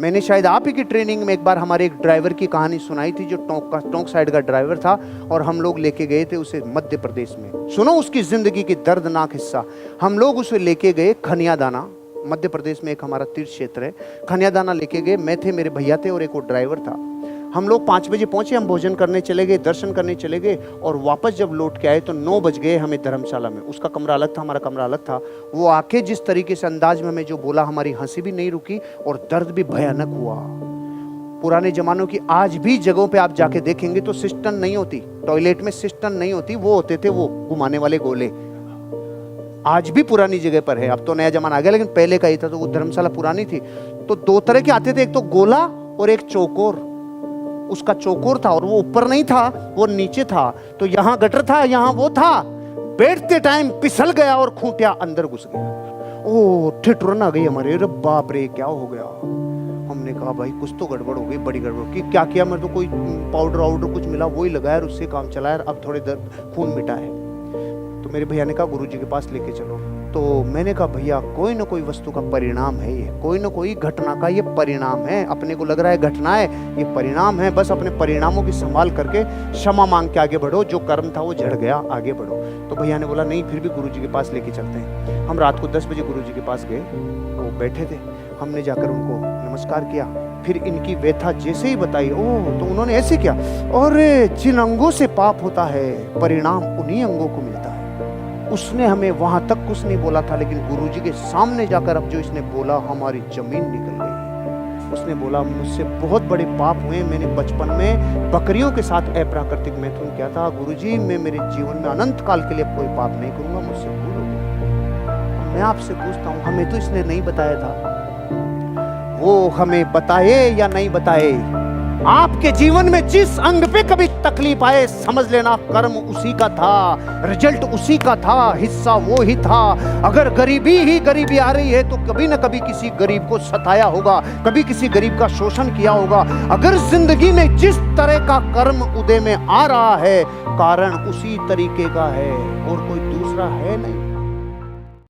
मैंने शायद आप ही की ट्रेनिंग में एक बार हमारे एक ड्राइवर की कहानी सुनाई थी, जो टोंक साइड का ड्राइवर था और हम लोग लेके गए थे उसे मध्य प्रदेश में। सुनो उसकी जिंदगी की दर्दनाक हिस्सा। हम लोग उसे लेके गए खनियादाना, मध्य प्रदेश में एक हमारा तीर्थ क्षेत्र है, खनियादाना लेके गए। मैं थे, मेरे भैया थे और एक और ड्राइवर था। हम लोग 5 बजे पहुंचे, हम भोजन करने चले गए, दर्शन करने चले गए और वापस जब लौट के आए तो 9 बज गए हमें धर्मशाला में। उसका कमरा अलग था, हमारा कमरा अलग था। वो आके जिस तरीके से अंदाज में हमें जो बोला, हमारी हंसी भी नहीं रुकी और दर्द भी भयानक हुआ। पुराने जमानों की आज भी जगहों पे आप जाके देखेंगे तो सिस्टम नहीं होती, टॉयलेट में सिस्टम नहीं होती, वो होते थे वो घुमाने वाले गोले। आज भी पुरानी जगह पर है, अब तो नया जमाना आ गया, लेकिन पहले का ही था। तो वो धर्मशाला पुरानी थी तो 2 तरह के आते थे, एक तो गोला और एक चौकोर। उसका चौकोर था और वो ऊपर नहीं था, वो नीचे था। तो यहाँ गटर था, यहाँ वो था। बैठते टाइम फिसल गया और खूंटिया अंदर घुस गया। ओ ठिठुरन आ गई हमारे, अरे बाप रे क्या हो गया। हमने कहा भाई कुछ तो गड़बड़ हो गई, बड़ी गड़बड़ की। क्या किया, मेरे तो कोई पाउडर वाउडर कुछ मिला, वही लगाया और उससे काम चलाया, अब थोड़े दर्द खून मिटा है। तो मेरे भैया ने कहा गुरुजी के पास लेके चलो। तो मैंने कहा भैया कोई ना कोई वस्तु का परिणाम है ये, कोई ना कोई घटना का ये परिणाम है। अपने को लग रहा है घटना है, ये परिणाम है। बस अपने परिणामों की संभाल करके क्षमा मांग के आगे बढ़ो, जो कर्म था वो झड़ गया, आगे बढ़ो। तो भैया ने बोला नहीं, फिर भी गुरुजी के पास लेके चलते हैं। हम रात को 10 बजे गुरुजी के पास गए, वो बैठे थे। हमने जाकर उनको नमस्कार किया, फिर इनकी व्यथा जैसे ही बताई, ओह तो उन्होंने ऐसे किया, और जिन अंगों से पाप होता है परिणाम उन्हीं अंगों को मिलता है। उसने हमें वहां तक कुछ नहीं बोला था, लेकिन गुरुजी के सामने जाकर अब जो इसने बोला, हमारी जमीन निकल गई। उसने बोला मुझसे बहुत बड़े पाप हुए, मैंने बचपन में बकरियों के साथ अप्राकृतिक मैथुन किया था। गुरुजी मैं मेरे जीवन में अनंत काल के लिए कोई पाप नहीं करूंगा, मुझसे भूल हो गई। मैं आपसे पूछता हूँ, हमें तो इसने नहीं बताया था, वो हमें बताए या नहीं बताए? आपके जीवन में जिस अंग पे कभी तकलीफ आए, समझ लेना कर्म उसी का था, रिजल्ट उसी का था, हिस्सा वो ही था। अगर गरीबी ही गरीबी आ रही है तो कभी न कभी किसी गरीब को सताया होगा, कभी किसी गरीब का शोषण किया होगा। अगर जिंदगी में जिस तरह का कर्म उदय में आ रहा है, कारण उसी तरीके का है और कोई दूसरा है नहीं।